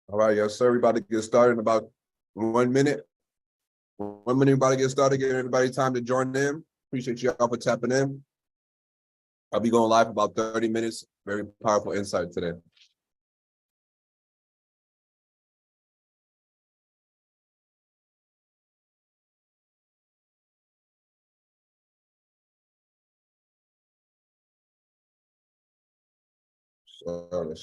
All right, yes, sir. We about to get started in about 1 minute. 1 minute, we about to get started. Give everybody time to join in. Appreciate you all for tapping in. I'll be going live for about 30 minutes. Very powerful insight today. Sure.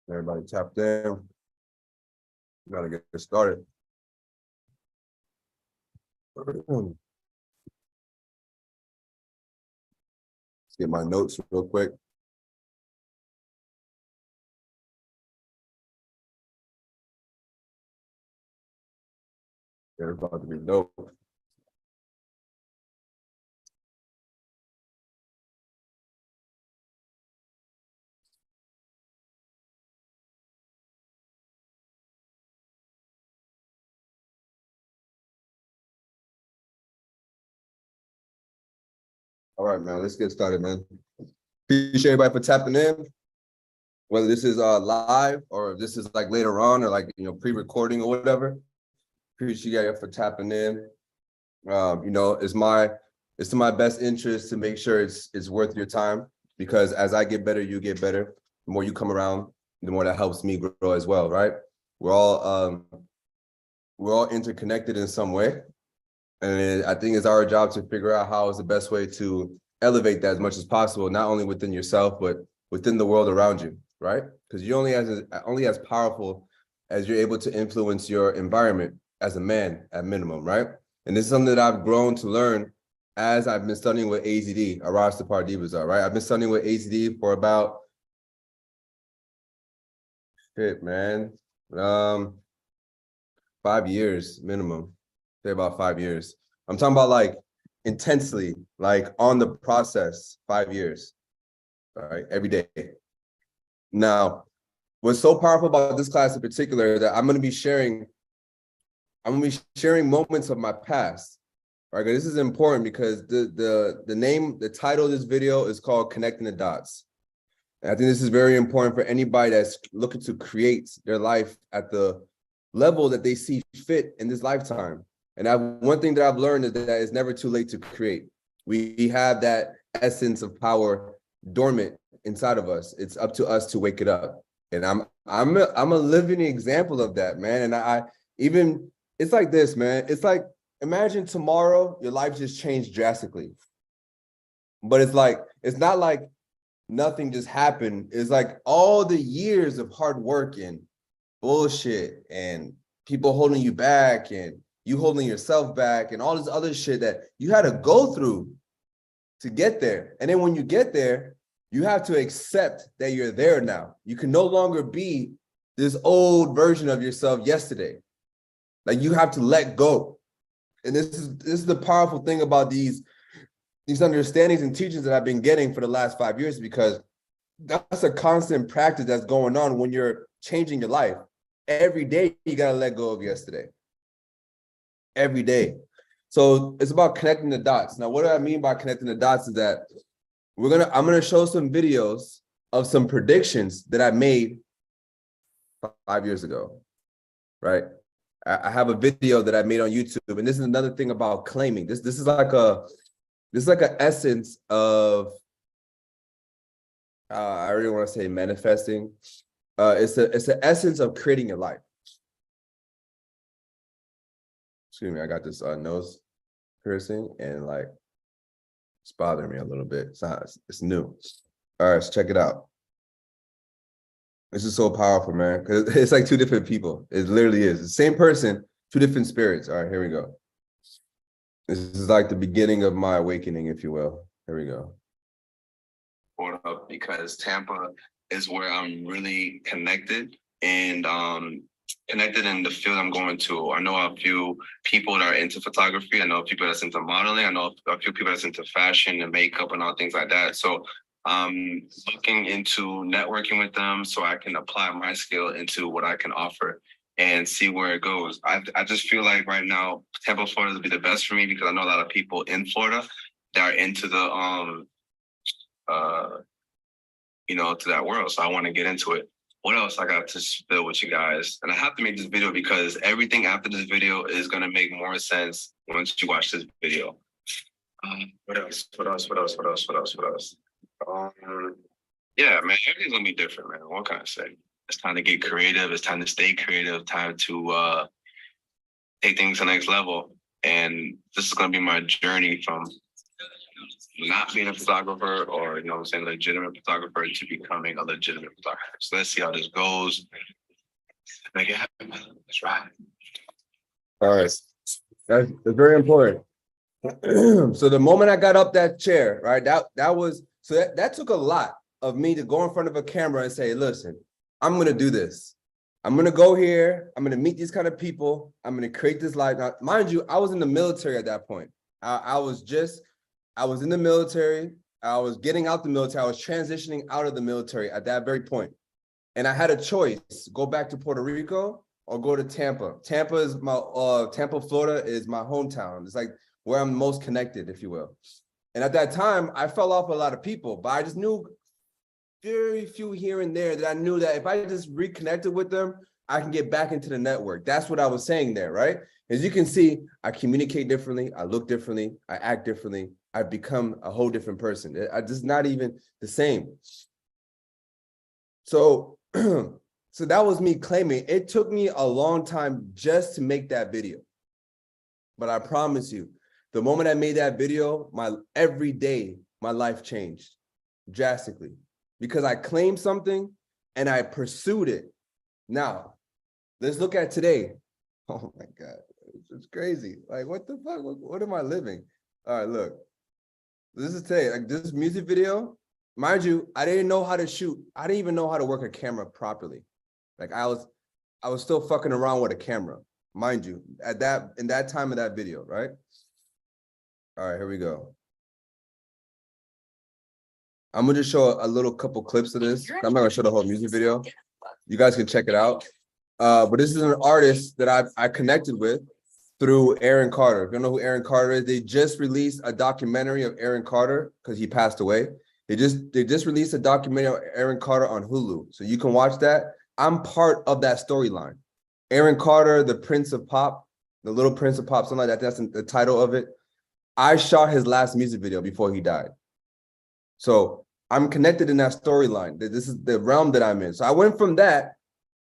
Everybody tapped in. Gotta get started. Let's get my notes real quick. They're about to be dope. All right, man, let's get started, man. Appreciate everybody for tapping in. Whether this is live or if this is like later on or like, pre-recording or whatever. Appreciate you for tapping in. It's to my best interest to make sure it's worth your time, because as I get better, you get better. The more you come around, the more that helps me grow as well, right? We're all interconnected in some way. And I think it's our job to figure out how is the best way to elevate that as much as possible, not only within yourself, but within the world around you, right? Because you're only as powerful as you're able to influence your environment as a man at minimum, right? And this is something that I've grown to learn as I've been studying with AZD, Master Pyro, right? I've been studying with AZD for about, 5 years minimum. Say about 5 years. I'm talking about like intensely, like on the process, 5 years. All right, every day. Now, what's so powerful about this class in particular that I'm gonna be sharing moments of my past. All right, this is important because the title of this video is called Connecting the Dots. And I think this is very important for anybody that's looking to create their life at the level that they see fit in this lifetime. And one thing that I've learned is that it's never too late to create. We have that essence of power dormant inside of us. It's up to us to wake it up. And I'm a living example of that, man. And I even it's like this, man. It's like, imagine tomorrow your life just changed drastically. But it's not like nothing just happened. It's like all the years of hard work and bullshit and people holding you back and you holding yourself back and all this other shit that you had to go through to get there. And then when you get there, you have to accept that you're there now. You can no longer be this old version of yourself yesterday. Like, you have to let go. And this is the powerful thing about these understandings and teachings that I've been getting for the last 5 years, because that's a constant practice that's going on when you're changing your life. Every day you gotta let go of yesterday. Every day. So it's about connecting the dots. Now, what do I mean by connecting the dots is that I'm gonna show some videos of some predictions that I made 5 years ago, right? I have a video that I made on YouTube, and this is another thing about claiming. This is like an essence of I really want to say manifesting. It's an essence of creating your life. Excuse me, I got this nose piercing and like it's bothering me a little bit. It's new. All right, let's check it out. This is so powerful, man, because it's like two different people. It literally is the same person, two different spirits. All right, here we go. This is like the beginning of my awakening, if you will. Here we go. Because Tampa is where I'm really connected and connected in the field I'm going to. I know a few people that are into photography. I know people that's into modeling. I know a few people that's into fashion and makeup and all things like that. So I'm looking into networking with them so I can apply my skill into what I can offer and see where it goes. I just feel like right now, Tampa, Florida would be the best for me because I know a lot of people in Florida that are into the, to that world. So I want to get into it. What else I got to spill with you guys? And I have to make this video because everything after this video is going to make more sense once you watch this video. What else? Yeah, man, everything's going to be different, man. What can I say? It's time to get creative. It's time to stay creative. Time to take things to the next level. And this is going to be my journey from not being a photographer or, legitimate photographer to becoming a legitimate photographer. So let's see how this goes. Make it happen. That's right. All right. That's very important. So the moment I got up that chair, right, that took a lot of me to go in front of a camera and say, listen, I'm going to do this. I'm going to go here. I'm going to meet these kind of people. I'm going to create this life. Now, mind you, I was in the military at that point. I was in the military. I was getting out the military. I was transitioning out of the military at that very point. And I had a choice, go back to Puerto Rico or go to Tampa. Tampa, Florida is my hometown. It's like where I'm most connected, if you will. And at that time, I fell off a lot of people, but I just knew very few here and there that I knew that if I just reconnected with them, I can get back into the network. That's what I was saying there, right? As you can see, I communicate differently. I look differently. I act differently. I've become a whole different person. It's not even the same. So, so that was me claiming. It took me a long time just to make that video. But I promise you, the moment I made that video, every day, my life changed drastically because I claimed something and I pursued it. Now, let's look at today. Oh my God, it's crazy. Like, what the fuck? What am I living? All right, look. This is today, like this music video, mind you, I didn't know how to shoot. I didn't even know how to work a camera properly. Like I was still fucking around with a camera, mind you, in that time of that video, right? All right, here we go. I'm gonna just show a little couple clips of this. I'm not gonna show the whole music video. You guys can check it out. But this is an artist that I connected with through Aaron Carter. If you don't know who Aaron Carter is, they just released a documentary of Aaron Carter because he passed away. They just released a documentary of Aaron Carter on Hulu. So you can watch that. I'm part of that storyline. Aaron Carter, the Prince of Pop, the Little Prince of Pop, something like that. That's the title of it. I shot his last music video before he died. So I'm connected in that storyline. This is the realm that I'm in. So I went from that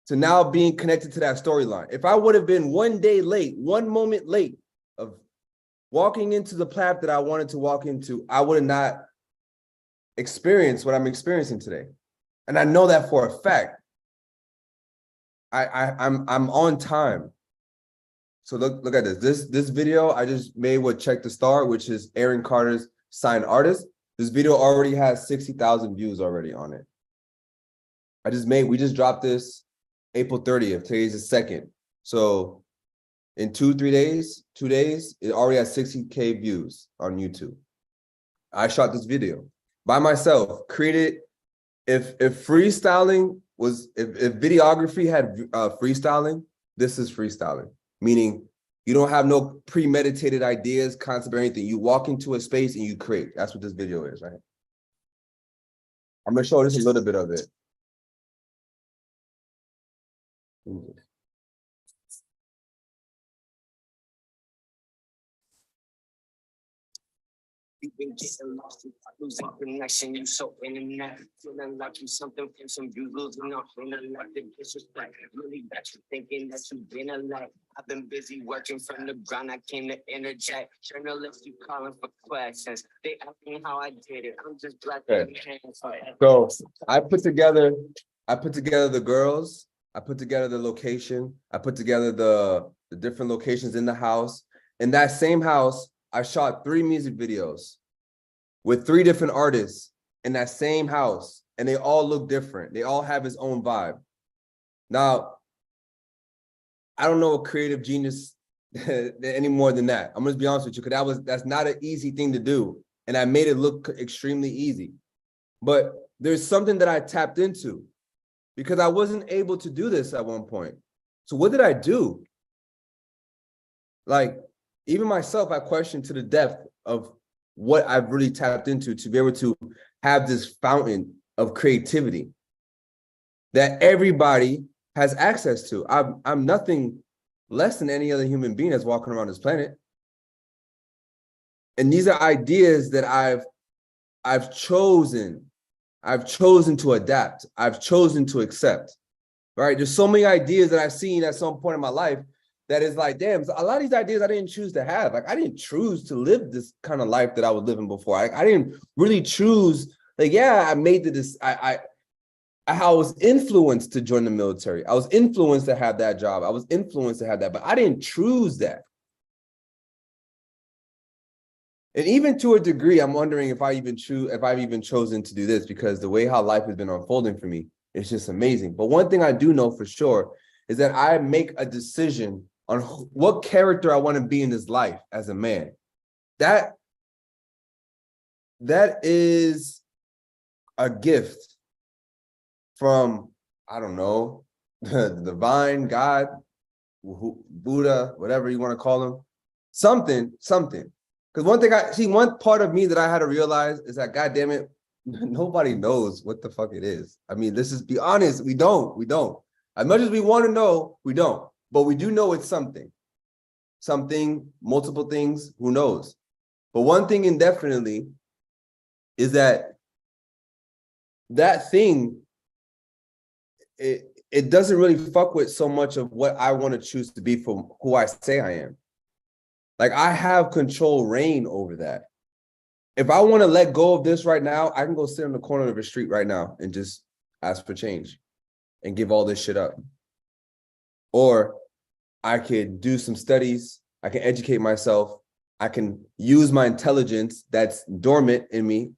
to now being connected to that storyline. If I would have been 1 day late, 1 moment late of walking into the path that I wanted to walk into, I would have not experienced what I'm experiencing today. And I know that for a fact. I'm on time. So look at this. This video I just made with Check the Star, which is Aaron Carter's signed artist. This video already has 60,000 views already on it. We just dropped this April 30th. Today's the 2nd. So in 2 days, it already has 60K views on YouTube. I shot this video by myself, created. If freestyling was, if videography had freestyling, this is freestyling. Meaning you don't have no premeditated ideas, concept, or anything. You walk into a space and you create. That's what this video is, right? I'm gonna show just a little bit of it. You've been getting lost in losing connection. You so internet, feeling like you something from some you losing off in a like the disrespect. Really got you thinking that you've been a light. I've been busy working from the ground. I came to interject. Journalists, you calling for questions. They asking how I did it. I'm just glad that you hands. So I put together the girls. I put together the location. I put together the different locations in the house. In that same house, I shot 3 music videos with 3 different artists in that same house, and they all look different. They all have its own vibe. Now, I don't know a creative genius any more than that. I'm gonna be honest with you, because that's not an easy thing to do, and I made it look extremely easy. But there's something that I tapped into because I wasn't able to do this at one point. So what did I do? Like, even myself, I questioned to the depth of what I've really tapped into to be able to have this fountain of creativity that everybody has access to. I'm nothing less than any other human being that's walking around this planet. And these are ideas that I've chosen to adapt. I've chosen to accept, right? There's so many ideas that I've seen at some point in my life that is like, damn, a lot of these ideas I didn't choose to have. Like, I didn't choose to live this kind of life that I was living before. I didn't really choose. Like, yeah, I made I was influenced to join the military. I was influenced to have that job. I was influenced to have that, but I didn't choose that. And even to a degree, I'm wondering if I've even chosen to do this, because the way how life has been unfolding for me, it's just amazing. But one thing I do know for sure is that I make a decision on what character I want to be in this life as a man. That is a gift from, I don't know, the divine God, Buddha, whatever you want to call him, something. Because one part of me that I had to realize is that, God damn it, nobody knows what the fuck it is. I mean, let's just be honest. We don't. As much as we want to know, we don't. But we do know it's something, multiple things, who knows? But one thing indefinitely is that thing, it doesn't really fuck with so much of what I want to choose to be from who I say I am. Like, I have reign over that. If I want to let go of this right now, I can go sit on the corner of the street right now and just ask for change and give all this shit up. Or I could do some studies. I can educate myself. I can use my intelligence that's dormant in me,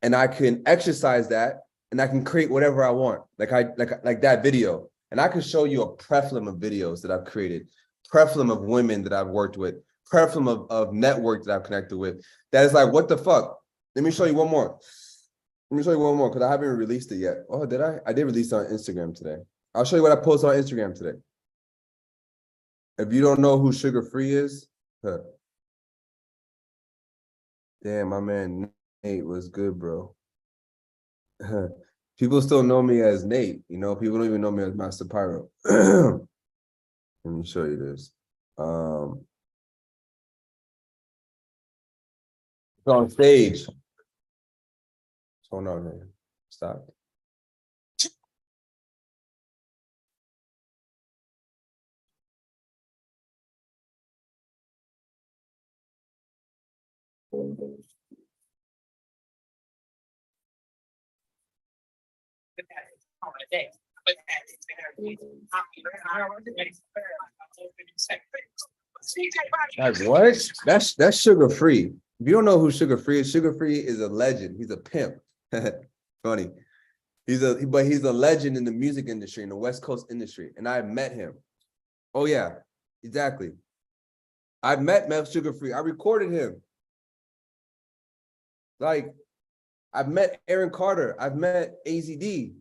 and I can exercise that, and I can create whatever I want. Like that video. And I can show you a plethora of videos that I've created, plethora of women that I've worked with, plethora of network that I've connected with. That is like, what the fuck? Let me show you one more. Because I haven't released it yet. Oh, did I? I did release it on Instagram today. I'll show you what I posted on Instagram today. If you don't know who Sugar Free is, damn, my man Nate was good, bro. People still know me as Nate, you know, people don't even know me as Master Pyro. Let me show you this. It's on stage. What's going on here? Stop. Like what? That's sugar free. If you don't know who Sugar Free is a legend. He's a pimp. Funny. He's a legend in the music industry, in the West Coast industry. And I met him. Oh yeah, exactly. I met Sugar Free. I recorded him. Like, I've met Aaron Carter. I've met AZD.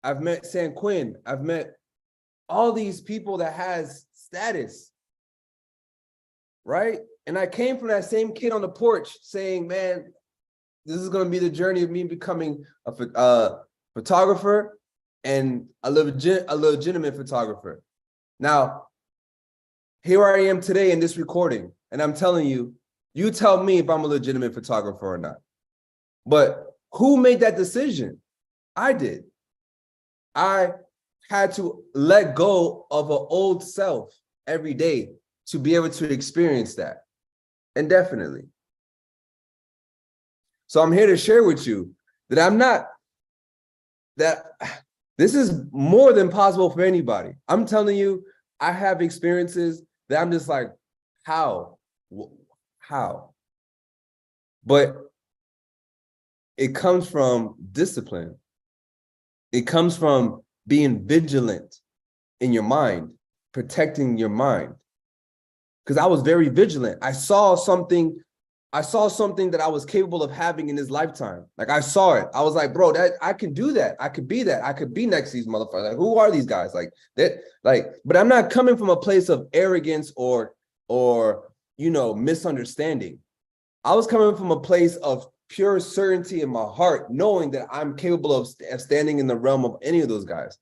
I've met San Quinn. I've met all these people that has status. Right? And I came from that same kid on the porch saying, man, this is going to be the journey of me becoming a photographer and a legitimate photographer. Now, here I am today in this recording, and I'm telling you, you tell me if I'm a legitimate photographer or not. But who made that decision? I did. I had to let go of an old self every day to be able to experience that. Indefinitely. So I'm here to share with you that this is more than possible for anybody. I'm telling you, I have experiences that I'm just like, how? But it comes from discipline. It comes from being vigilant in your mind, protecting your mind. Because I was very vigilant. I saw something that I was capable of having in this lifetime. Like, I saw it. I was like, bro, that I can do that. I could be that. I could be next to these motherfuckers. Like, who are these guys? Like that, but I'm not coming from a place of arrogance or misunderstanding. I was coming from a place of pure certainty in my heart, knowing that I'm capable of standing in the realm of any of those guys.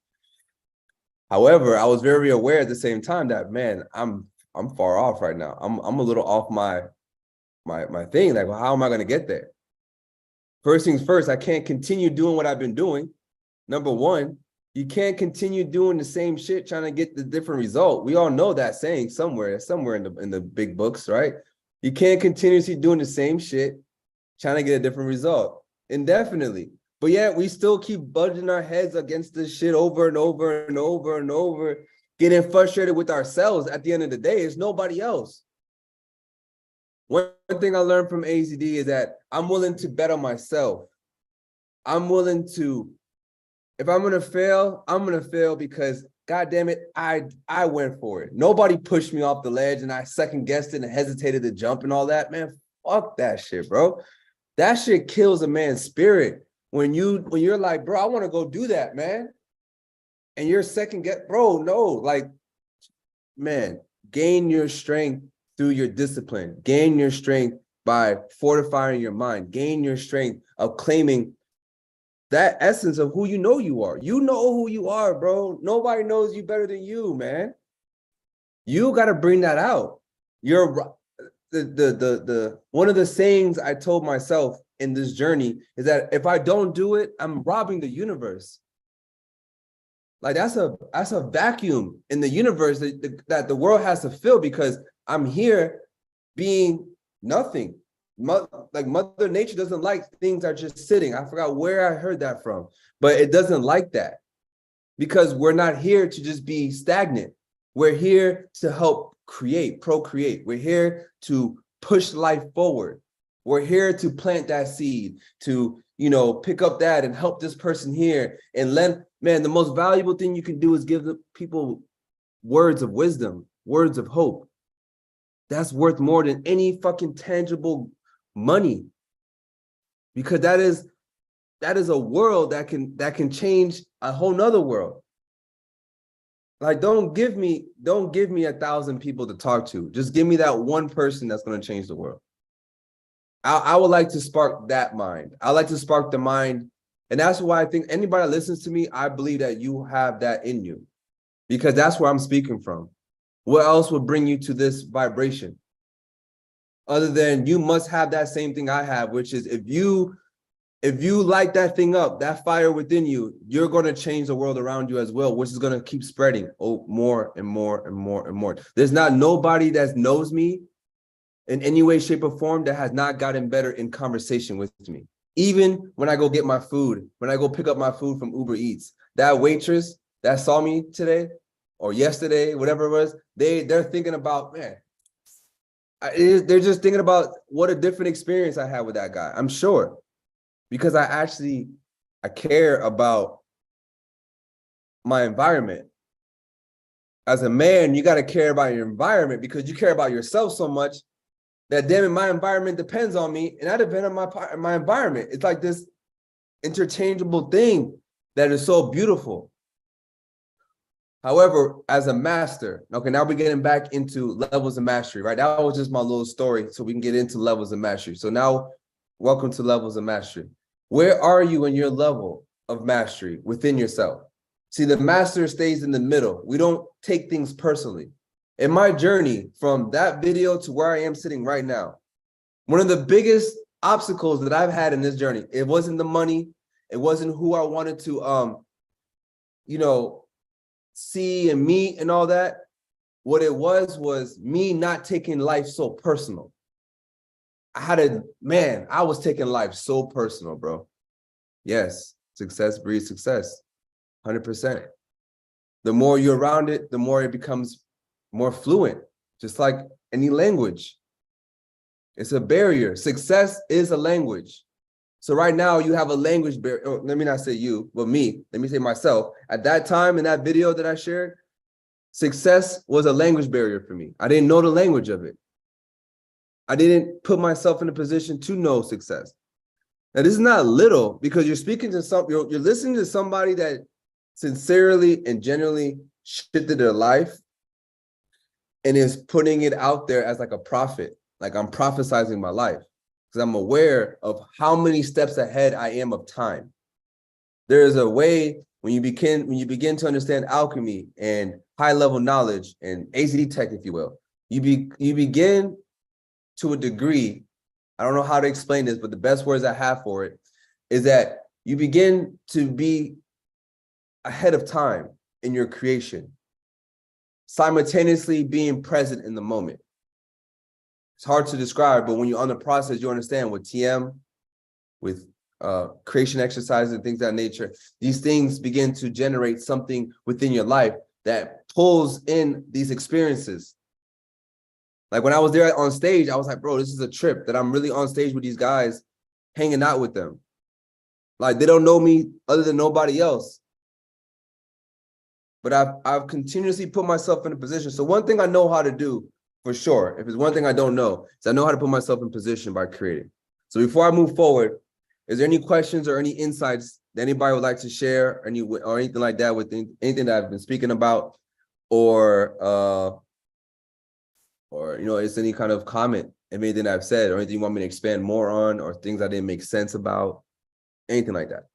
However, I was very aware at the same time that, man, I'm far off right now. I'm a little off my thing. Like, well, how am I going to get there? First things first, I can't continue doing what I've been doing. Number one, you can't continue doing the same shit trying to get the different result. We all know that saying somewhere in the big books, right? You can't continuously doing the same shit trying to get a different result indefinitely. But yet we still keep butting our heads against this shit over and over and over and over, getting frustrated with ourselves. At the end of the day, it's nobody else. One thing I learned from AZD is that I'm willing to bet on myself. I'm willing to, if I'm going to fail, I'm going to fail because, God damn it, I went for it. Nobody pushed me off the ledge and I second guessed it and hesitated to jump and all that. Man, fuck that shit, bro. That shit kills a man's spirit. When you're like, bro, I want to go do that, man. And you're second guess, bro, no, like, man, gain your strength through your discipline. Gain your strength by fortifying your mind. Gain your strength of claiming that essence of who you know you are. You know who you are, bro. Nobody knows you better than you, man. You got to bring that out. You're the one of the sayings I told myself in this journey is that if I don't do it, I'm robbing the universe. Like, that's a vacuum in the universe that the world has to fill, because I'm here being nothing. Like, Mother Nature doesn't like things that are just sitting. I forgot where I heard that from, but it doesn't like that, because we're not here to just be stagnant. We're here to help create, procreate. We're here to push life forward. We're here to plant that seed, to, pick up that and help this person here. And man, the most valuable thing you can do is give the people words of wisdom, words of hope. That's worth more than any fucking tangible money, because that is a world that can change a whole nother world. Like, don't give me 1,000 people to talk to. Just give me that one person that's going to change the world. I would like to spark that mind. I like to spark the mind. And that's why I think anybody that listens to me, I believe that you have that in you, because that's where I'm speaking from. What else would bring you to this vibration? Other than you must have that same thing I have, which is if you light that thing up, that fire within you, you're going to change the world around you as well, which is going to keep spreading more and more and more and more. There's not nobody that knows me in any way, shape, or form that has not gotten better in conversation with me. Even when I go get my food, when I go pick up my food from Uber Eats, that waitress that saw me today or yesterday, whatever it was, they're thinking about, man, they're just thinking about what a different experience I had with that guy. I'm sure, because I care about my environment. As a man, you got to care about your environment because you care about yourself so much that damn it, my environment depends on me and I depend on my environment. It's like this interchangeable thing that is so beautiful. However, as a master, okay, now we're getting back into levels of mastery, right? That was just my little story so we can get into levels of mastery. So now, welcome to levels of mastery. Where are you in your level of mastery within yourself? See, the master stays in the middle. We don't take things personally. In my journey from that video to where I am sitting right now, one of the biggest obstacles that I've had in this journey, it wasn't the money, it wasn't who I wanted to, see and meet and all that. What it was me not taking life so personal. I was taking life so personal, bro. Yes, success breeds success, 100%. The more you're around it, the more it becomes more fluent, just like any language. It's a barrier. Success is a language. So right now you have a language barrier. Oh, let me not say you, but me. Let me say myself. At that time in that video that I shared, success was a language barrier for me. I didn't know the language of it. I didn't put myself in a position to know success. Now this is not little because you're speaking to you're listening to somebody that sincerely and genuinely shifted their life and is putting it out there as like a prophet. Like I'm prophesizing my life because I'm aware of how many steps ahead I am of time. There is a way when you begin to understand alchemy and high level knowledge and AZD tech, if you will, you begin to a degree. I don't know how to explain this, but the best words I have for it is that you begin to be ahead of time in your creation, simultaneously being present in the moment. It's hard to describe, but when you're on the process, you understand with TM, with creation exercises and things of that nature, these things begin to generate something within your life that pulls in these experiences. Like when I was there on stage, I was like, bro, this is a trip that I'm really on stage with these guys, hanging out with them. Like they don't know me other than nobody else. But I've continuously put myself in a position. So one thing I know how to do for sure, if it's one thing I don't know, is I know how to put myself in position by creating. So before I move forward, is there any questions or any insights that anybody would like to share, or anything like that with anything that I've been speaking about, or is any kind of comment, anything I've said, or anything you want me to expand more on, or things I didn't make sense about, anything like that?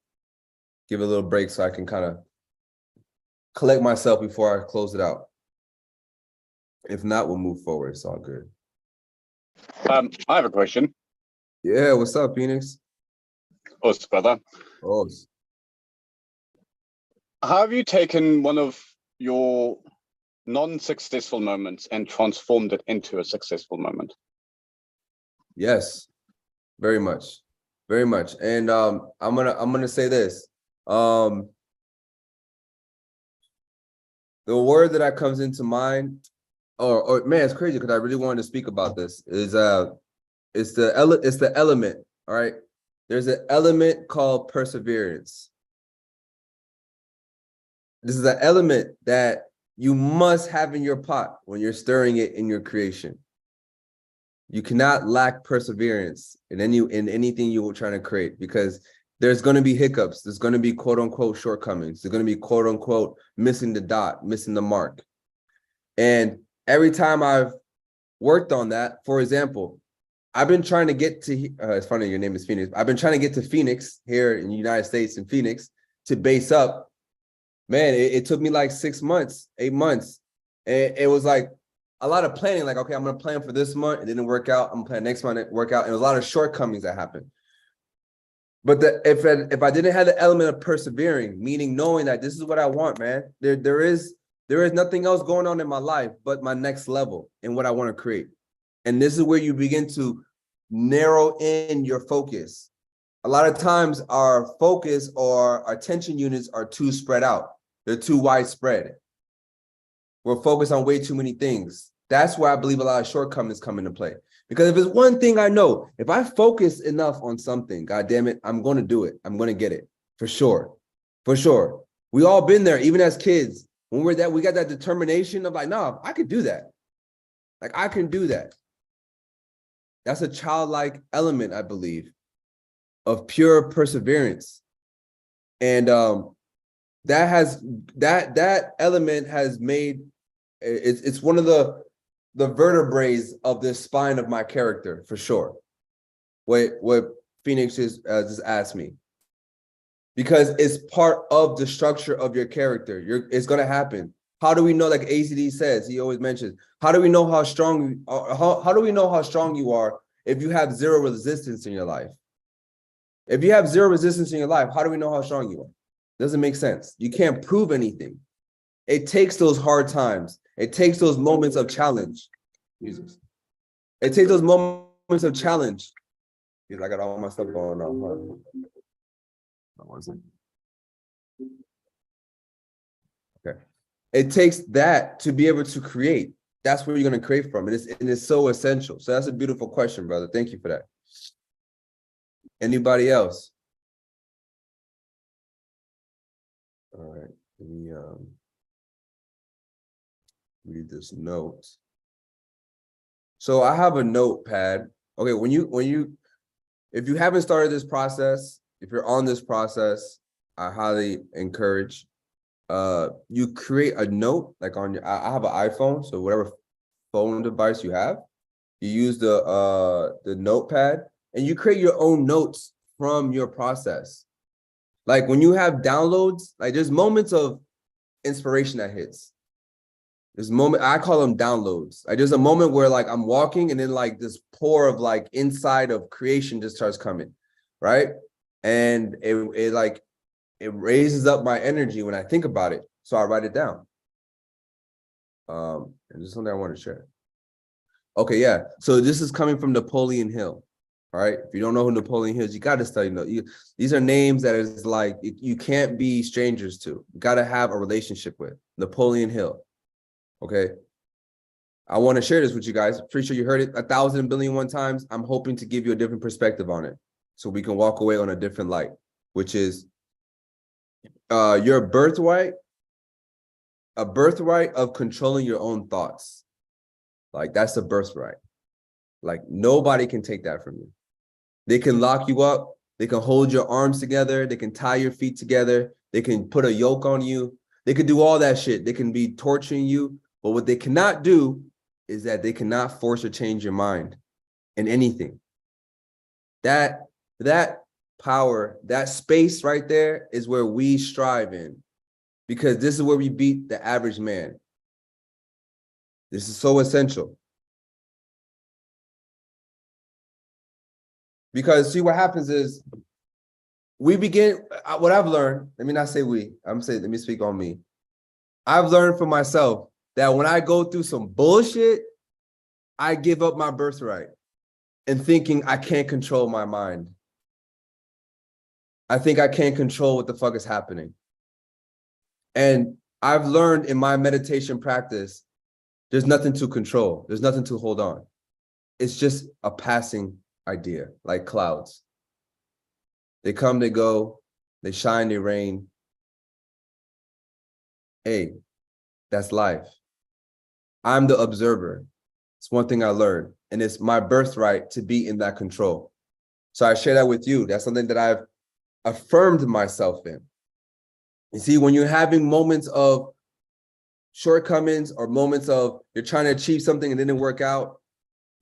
Give it a little break so I can kind of collect myself before I close it out. If not, we'll move forward. It's all good. I have a question. Yeah, what's up, Phoenix? Us, brother. Oh, How have you taken one of your non-successful moments and transformed it into a successful moment? yes, very much, very much. And I'm gonna say this. The word that comes into mind, or man, it's crazy because I really wanted to speak about this. Is it's the element. All right, there's an element called perseverance. This is an element that you must have in your pot when you're stirring it in your creation. You cannot lack perseverance in anything you're trying to create, because there's going to be hiccups. There's going to be quote unquote shortcomings. There's going to be quote unquote missing the dot, missing the mark. And every time I've worked on that, for example, I've been trying to get to, it's funny, your name is Phoenix. I've been trying to get to Phoenix here in the United States, in Phoenix, to base up. Man, it took me like 6 months, 8 months. And it was like a lot of planning, like, okay, I'm going to plan for this month. It didn't work out. I'm going to plan next month, it work out. And a lot of shortcomings that happened. But if I didn't have the element of persevering, meaning knowing that this is what I want, man, there is nothing else going on in my life but my next level and what I want to create. And this is where you begin to narrow in your focus. A lot of times our focus or our attention units are too spread out. They're too widespread. We're focused on way too many things. That's where I believe a lot of shortcomings come into play. Because if it's one thing I know, if I focus enough on something, God damn it, I'm going to do it. I'm going to get it for sure. For sure. We all been there, even as kids. When we got that determination of like, no, I could do that. Like, I can do that. That's a childlike element, I believe, of pure perseverance. And that element has made it's one of the vertebrae of the spine of my character for sure. What Phoenix just asked me, because it's part of the structure of your character. It's gonna happen. How do we know? Like AZD says, he always mentions, how do we know how strong? How do we know how strong you are if you have zero resistance in your life? If you have zero resistance in your life, how do we know how strong you are? Doesn't make sense. You can't prove anything. It takes those hard times. It takes those moments of challenge. Jesus. It takes those moments of challenge. I got all my stuff going on. Okay. It takes that to be able to create. That's where you're going to create from. And it's so essential. So that's a beautiful question, brother. Thank you for that. Anybody else? All right. Let me read this note. So I have a notepad. Okay, if you haven't started this process, if you're on this process, I highly encourage you create a note like on your. I have an iPhone, so whatever phone device you have, you use the notepad and you create your own notes from your process. Like when you have downloads, like there's moments of inspiration that hits. There's moment, I call them downloads. Like there's a moment where like I'm walking and then like this pour of like inside of creation just starts coming, right? And it raises up my energy when I think about it. So I write it down. And this is something I want to share. Okay, yeah. So this is coming from Napoleon Hill. All right. If you don't know who Napoleon Hill is, you got to study. These are names that is like you can't be strangers to. You got to have a relationship with Napoleon Hill. Okay. I want to share this with you guys. Pretty sure you heard it 1,000 billion one times. I'm hoping to give you a different perspective on it so we can walk away on a different light, which is your birthright, a birthright of controlling your own thoughts. Like that's a birthright. Like nobody can take that from you. They can lock you up. They can hold your arms together. They can tie your feet together. They can put a yoke on you. They can do all that shit. They can be torturing you. But what they cannot do is that they cannot force or change your mind in anything. That power, that space right there is where we strive in, because this is where we beat the average man. This is so essential. Because see, what happens is we begin, what I've learned, let me not say we, let me speak on me. I've learned for myself that when I go through some bullshit, I give up my birthright and thinking I can't control my mind. I think I can't control what the fuck is happening. And I've learned in my meditation practice, there's nothing to control. There's nothing to hold on. It's just a passing idea, like clouds. They come, they go, they shine, they rain. Hey, that's life. I'm the observer. It's one thing I learned, and it's my birthright to be in that control. So I share that with you. That's something that I've affirmed myself in. You see, when you're having moments of shortcomings or moments of you're trying to achieve something and it didn't work out,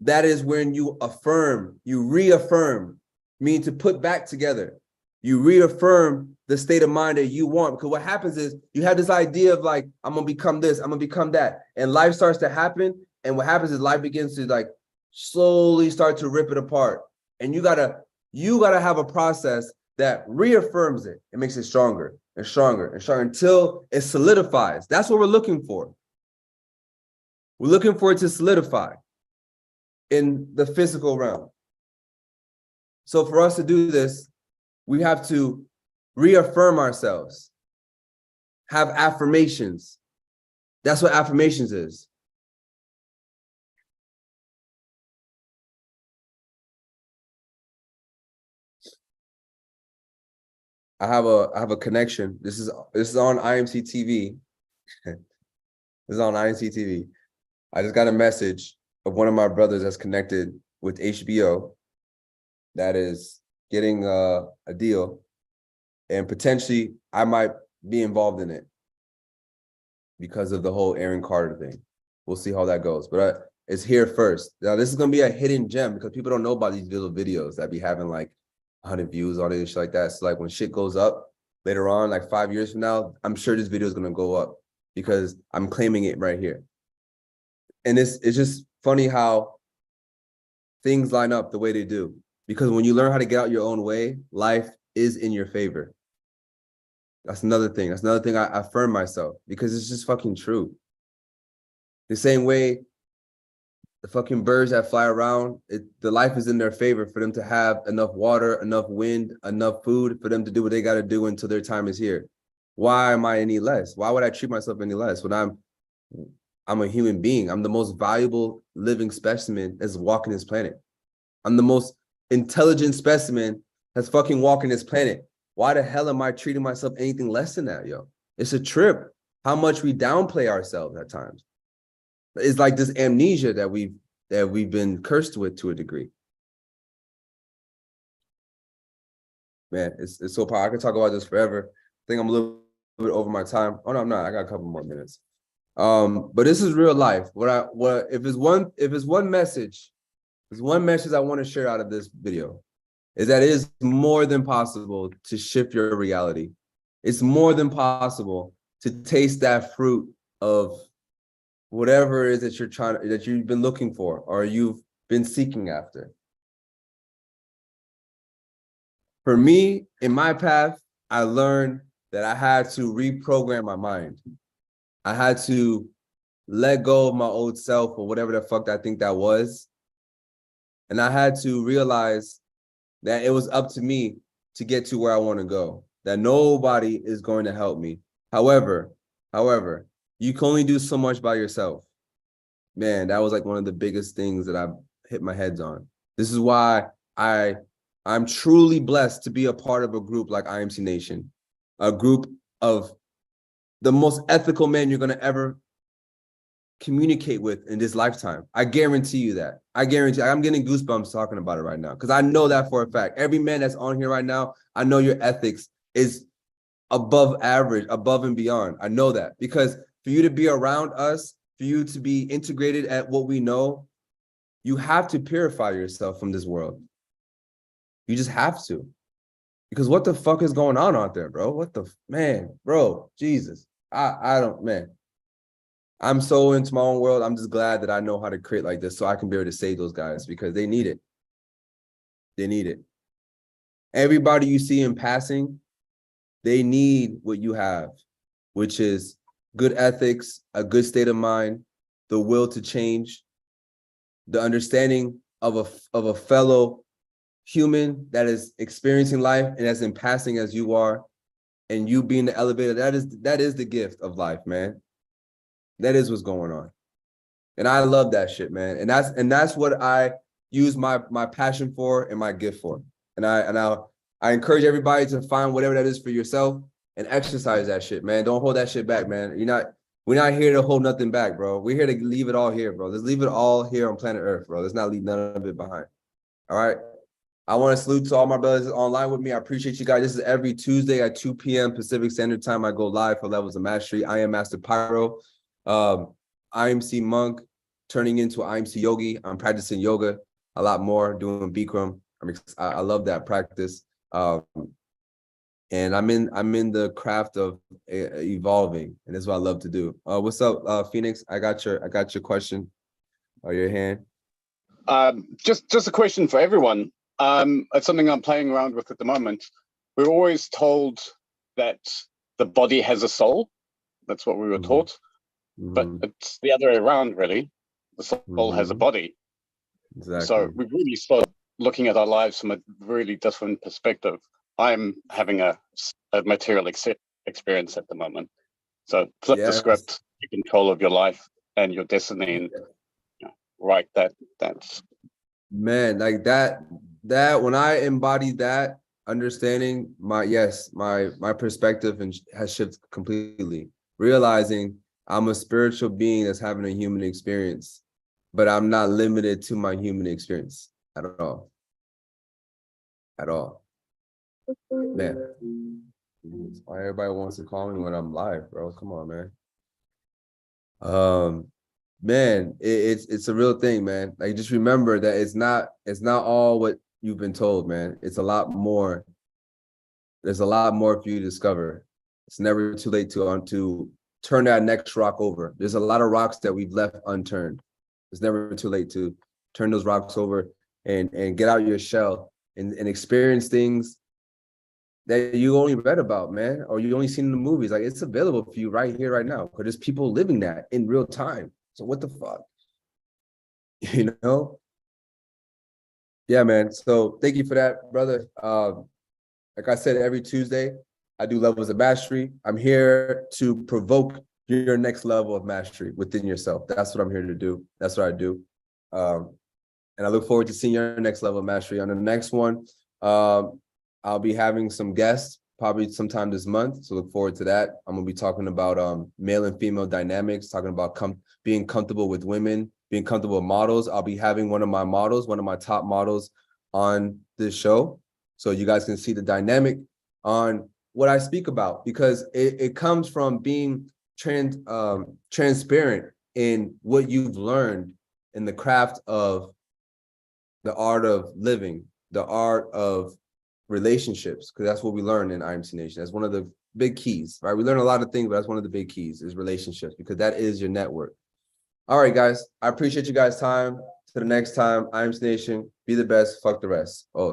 that is when you affirm, you reaffirm, meaning to put back together. You reaffirm the state of mind that you want. Because what happens is you have this idea of like, I'm going to become this, I'm going to become that. And life starts to happen. And what happens is life begins to like slowly start to rip it apart. And you gotta have a process that reaffirms it. It makes it stronger and stronger and stronger until it solidifies. That's what we're looking for. We're looking for it to solidify. in the physical realm. So for us to do this, we have to reaffirm ourselves, have affirmations. That's what affirmations is. I have a connection. This is on IMC TV. This is on IMC TV. I just got a message of one of my brothers that's connected with HBO that is getting a deal, and potentially I might be involved in it because of the whole Aaron Carter thing. We'll see how that goes, but it's here first. Now this is gonna be a hidden gem because people don't know about these little videos that be having like 100 views on it and shit like that. So like when shit goes up later on, like 5 years from now, I'm sure this video is gonna go up because I'm claiming it right here. And it's just funny how things line up the way they do. Because when you learn how to get out your own way, life is in your favor. That's another thing. That's another thing I affirm myself because it's just fucking true. The same way the fucking birds that fly around, the life is in their favor for them to have enough water, enough wind, enough food for them to do what they got to do until their time is here. Why am I any less? Why would I treat myself any less when I'm a human being? I'm the most valuable living specimen that's walking this planet. I'm the most intelligent specimen that's fucking walking this planet. Why the hell am I treating myself anything less than that, yo? It's a trip how much we downplay ourselves at times. It's like this amnesia that we've been cursed with to a degree. Man, it's so powerful. I could talk about this forever. I think I'm a little bit over my time. Oh no, I'm not. I got a couple more minutes. But this is real life. If it's one message, there's one message I want to share out of this video, is that it is more than possible to shift your reality. It's more than possible to taste that fruit of whatever it is that you've been looking for or you've been seeking after. For me, in my path, I learned that I had to reprogram my mind. I had to let go of my old self or whatever the fuck I think that was. And I had to realize that it was up to me to get to where I want to go, that nobody is going to help me. However, you can only do so much by yourself. Man, that was like one of the biggest things that I've hit my heads on. This is why I'm truly blessed to be a part of a group like IMC Nation, a group of the most ethical men you're going to ever communicate with in this lifetime. I guarantee you that. I guarantee. I'm getting goosebumps talking about it right now because I know that for a fact. Every man that's on here right now, I know your ethics is above average, above and beyond. I know that because for you to be around us, for you to be integrated at what we know, you have to purify yourself from this world. You just have to. Because what the fuck is going on out there, bro? Man, bro, Jesus. I don't, man. I'm so into my own world. I'm just glad that I know how to create like this so I can be able to save those guys because they need it. They need it. Everybody you see in passing, they need what you have, which is good ethics, a good state of mind, the will to change, the understanding of a fellow human that is experiencing life and as in passing as you are, and you being the elevator. That is the gift of life, man. That is what's going on. And I love that shit, man. And that's what I use my passion for and my gift for. And I encourage everybody to find whatever that is for yourself and exercise that shit, man. Don't hold that shit back, man. We're not here to hold nothing back, bro. We're here to leave it all here, bro. Let's leave it all here on planet Earth, bro. Let's not leave none of it behind. All right. I want to salute to all my brothers online with me. I appreciate you guys. This is every Tuesday at 2 p.m. Pacific Standard Time. I go live for Levels of Mastery. I am Master Pyro, IMC monk, turning into IMC yogi. I'm practicing yoga a lot more, doing Bikram. I love that practice. And I'm in the craft of evolving, and that's what I love to do. What's up, Phoenix? I got your question or your hand. Just a question for everyone. It's something I'm playing around with at the moment. We're always told that the body has a soul. That's what we were taught. But it's the other way around, really. The soul has a body. Exactly. So we really start looking at our lives from a really different perspective. I'm having a material experience at the moment. So flip the Yes. script, take control of your life and your destiny, and write that's Man, like that when I embody that understanding, my perspective and has shifted completely, realizing I'm a spiritual being that's having a human experience, but I'm not limited to my human experience at all. At all. Man. Why everybody wants to call me when I'm live, bro? Come on, man. Man, it's a real thing, man. Like, just remember that it's not all what you've been told, man. It's a lot more. There's a lot more for you to discover. It's never too late to turn that next rock over. There's a lot of rocks that we've left unturned. It's never too late to turn those rocks over and get out your shell and experience things that you only read about, man, or you only seen in the movies. Like, it's available for you right here, right now, because there's people living that in real time. So what the fuck? You know? Yeah, man. So thank you for that, brother. Like I said, every Tuesday, I do Levels of Mastery. I'm here to provoke your next level of mastery within yourself. That's what I'm here to do. That's what I do. And I look forward to seeing your next level of mastery. On the next one, I'll be having some guests probably sometime this month. So look forward to that. I'm gonna be talking about male and female dynamics, talking about being comfortable with women, being comfortable with models. I'll be having one of my top models on this show. So you guys can see the dynamic on what I speak about, because it comes from being transparent in what you've learned in the craft of the art of living, the art of relationships, because that's what we learn in IMC Nation. That's one of the big keys, right? We learn a lot of things, but that's one of the big keys is relationships, because that is your network. All right, guys, I appreciate you guys' time. To the next time, IMC Nation, be the best, fuck the rest. Oh,